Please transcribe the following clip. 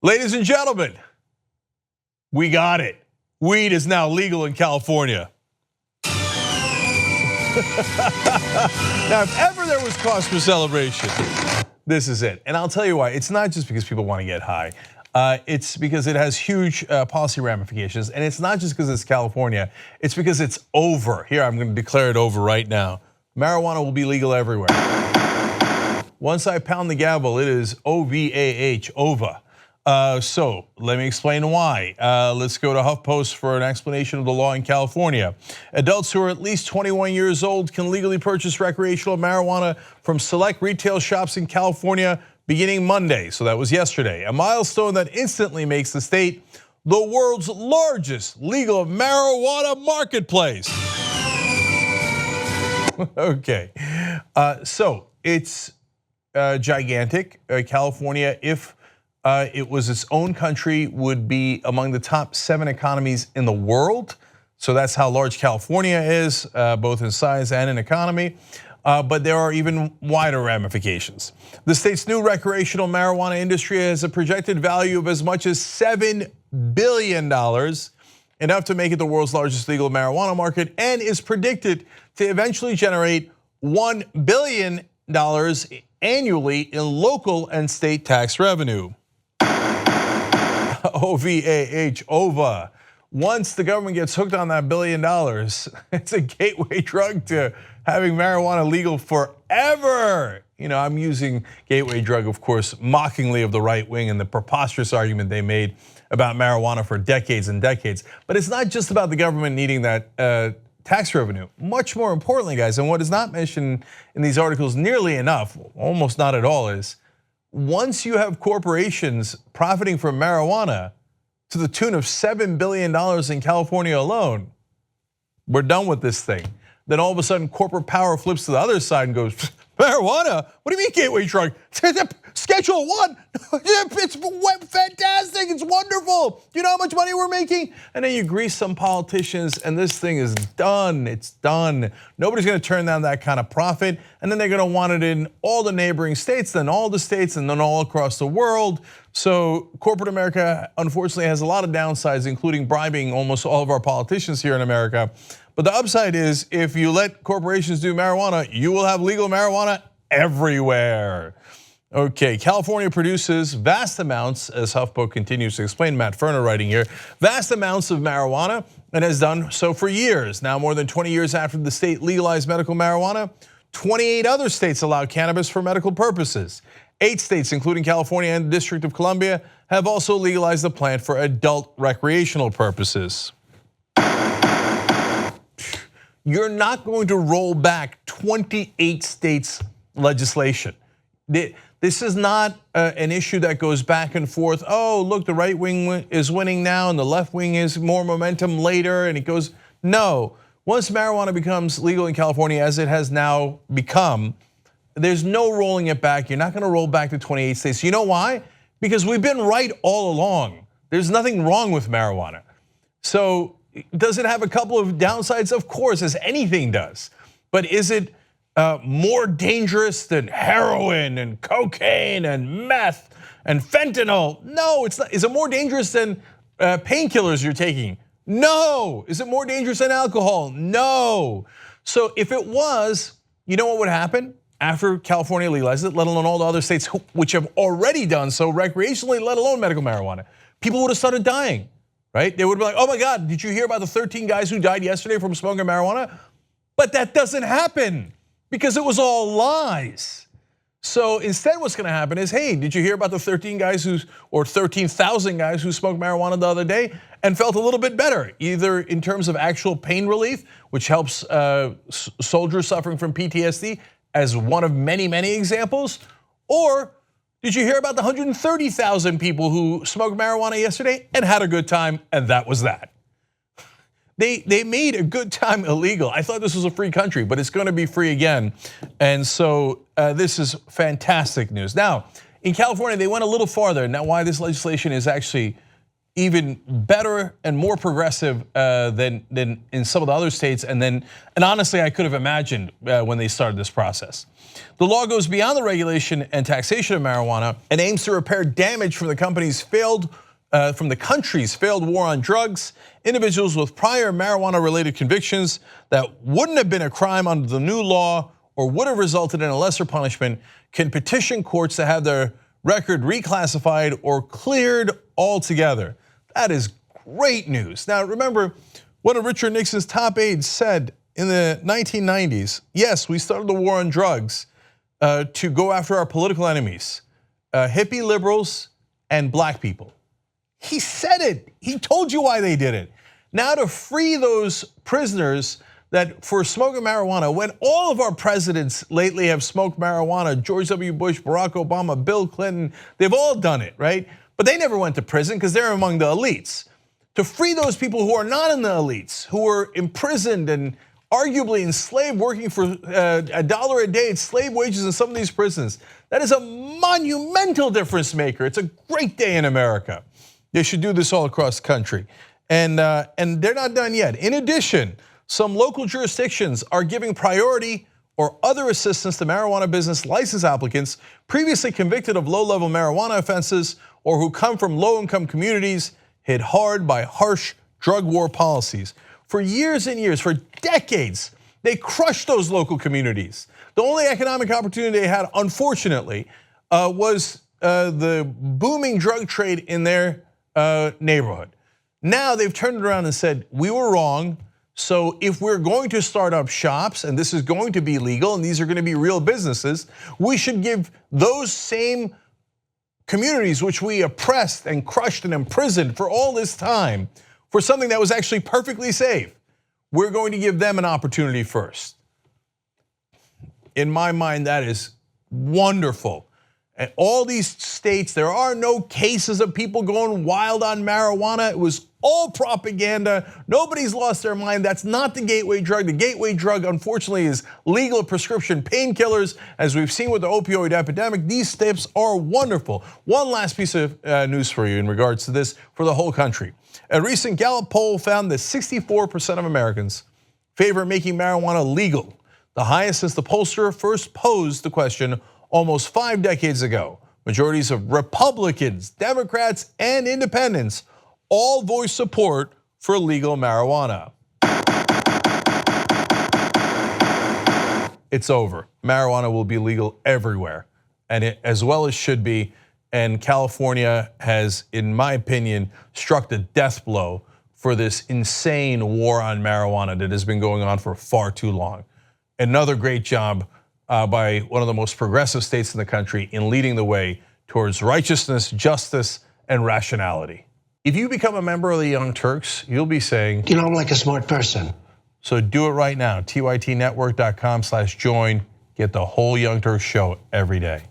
Ladies and gentlemen, we got it. Weed is now legal in California. Now, if ever there was cause for celebration, this is it. And I'll tell you why. It's not just because people want to get high. It's because it has huge policy ramifications. And it's not just because it's California. It's because it's over. Here, I'm going to declare it over right now. Marijuana will be legal everywhere. Once I pound the gavel, it is OVAH, OVA. So let me explain why. Let's go to HuffPost for an explanation of the law in California. Adults who are at least 21 years old can legally purchase recreational marijuana from select retail shops in California beginning Monday. So that was yesterday. A milestone that instantly makes the state the world's largest legal marijuana marketplace. Okay, so it's gigantic. California, if it was its own country, would be among the top 7 economies in the world. So that's how large California is, both in size and in economy. But there are even wider ramifications. The state's new recreational marijuana industry has a projected value of as much as $7 billion, enough to make it the world's largest legal marijuana market, and is predicted to eventually generate $1 billion annually in local and state tax revenue. OVAH, OVA. Once the government gets hooked on that $1 billion, it's a gateway drug to having marijuana legal forever. You know, I'm using gateway drug, of course, mockingly of the right wing and the preposterous argument they made about marijuana for decades and decades. But it's not just about the government needing that tax revenue. Much more importantly, guys, and what is not mentioned in these articles nearly enough, almost not at all, is once you have corporations profiting from marijuana to the tune of $7 billion in California alone, we're done with this thing. Then all of a sudden corporate power flips to the other side and goes, marijuana? What do you mean gateway drug? Schedule 1, it's fantastic, it's wonderful. Do you know how much money we're making? And then you grease some politicians and this thing is done, it's done. Nobody's gonna turn down that kind of profit. And then they're gonna want it in all the neighboring states, then all the states, and then all across the world. So corporate America, unfortunately, has a lot of downsides, including bribing almost all of our politicians here in America. But the upside is if you let corporations do marijuana, you will have legal marijuana everywhere. Okay, California produces vast amounts, as HuffPost continues to explain, Matt Ferner writing here, vast amounts of marijuana and has done so for years. Now, more than 20 years after the state legalized medical marijuana, 28 other states allow cannabis for medical purposes. 8 states, including California and the District of Columbia, have also legalized the plant for adult recreational purposes. You're not going to roll back 28 states' legislation. This is not an issue that goes back and forth. Oh, look, the right wing is winning now and the left wing is more momentum later, and it goes, no. Once marijuana becomes legal in California, as it has now become, there's no rolling it back. You're not gonna roll back to 28 states. You know why? Because we've been right all along. There's nothing wrong with marijuana. So does it have a couple of downsides? Of course, as anything does. But is it more dangerous than heroin and cocaine and meth and fentanyl? No, it's not. Is it more dangerous than painkillers you're taking? No. Is it more dangerous than alcohol? No. So if it was, you know what would happen after California legalized it, let alone all the other states which have already done so recreationally, let alone medical marijuana? People would have started dying, right? They would be like, oh my God, did you hear about the 13 guys who died yesterday from smoking marijuana? But that doesn't happen because it was all lies. So instead what's gonna happen is, hey, did you hear about the 13 guys or 13,000 guys who smoked marijuana the other day and felt a little bit better, either in terms of actual pain relief, which helps soldiers suffering from PTSD as one of many, many examples, or did you hear about the 130,000 people who smoked marijuana yesterday and had a good time, and that was that? They made a good time illegal. I thought this was a free country, but it's gonna be free again. And so this is fantastic news. Now, in California, they went a little farther. Now, why this legislation is actually even better and more progressive than in some of the other states. And honestly, I could have imagined when they started this process. The law goes beyond the regulation and taxation of marijuana and aims to repair damage from the country's failed war on drugs. Individuals with prior marijuana-related convictions that wouldn't have been a crime under the new law or would have resulted in a lesser punishment can petition courts to have their record reclassified or cleared altogether. That is great news. Now remember, one of Richard Nixon's top aides said in the 1990s, yes, we started the war on drugs to go after our political enemies, hippie liberals and black people. He said it, he told you why they did it. Now to free those prisoners that for smoking marijuana, when all of our presidents lately have smoked marijuana, George W. Bush, Barack Obama, Bill Clinton, they've all done it, right? But they never went to prison because they're among the elites. To free those people who are not in the elites, who are imprisoned and arguably enslaved, working for $1 a day at slave wages in some of these prisons, that is a monumental difference maker. It's a great day in America. They should do this all across the country. And they're not done yet. In addition, some local jurisdictions are giving priority or other assistance to marijuana business license applicants previously convicted of low-level marijuana offenses or who come from low-income communities hit hard by harsh drug war policies. For years and years, for decades, they crushed those local communities. The only economic opportunity they had, unfortunately, was the booming drug trade in their neighborhood. Now they've turned it around and said, we were wrong. So if we're going to start up shops and this is going to be legal and these are going to be real businesses, we should give those same communities which we oppressed and crushed and imprisoned for all this time for something that was actually perfectly safe. We're going to give them an opportunity first. In my mind, that is wonderful. And all these states, there are no cases of people going wild on marijuana. It was all propaganda. Nobody's lost their mind. That's not the gateway drug. The gateway drug, unfortunately, is legal prescription painkillers. As we've seen with the opioid epidemic, these steps are wonderful. One last piece of news for you in regards to this for the whole country. A recent Gallup poll found that 64% of Americans favor making marijuana legal, the highest since the pollster first posed the question almost 5 decades ago. Majorities of Republicans, Democrats, and independents all voiced support for legal marijuana. It's over. Marijuana will be legal everywhere, and it as well as should be. And California has, in my opinion, struck the death blow for this insane war on marijuana that has been going on for far too long. Another great job by one of the most progressive states in the country in leading the way towards righteousness, justice, and rationality. If you become a member of the Young Turks, you'll be saying, you know, I'm like a smart person. So do it right now, tytnetwork.com/join. Get the whole Young Turks show every day.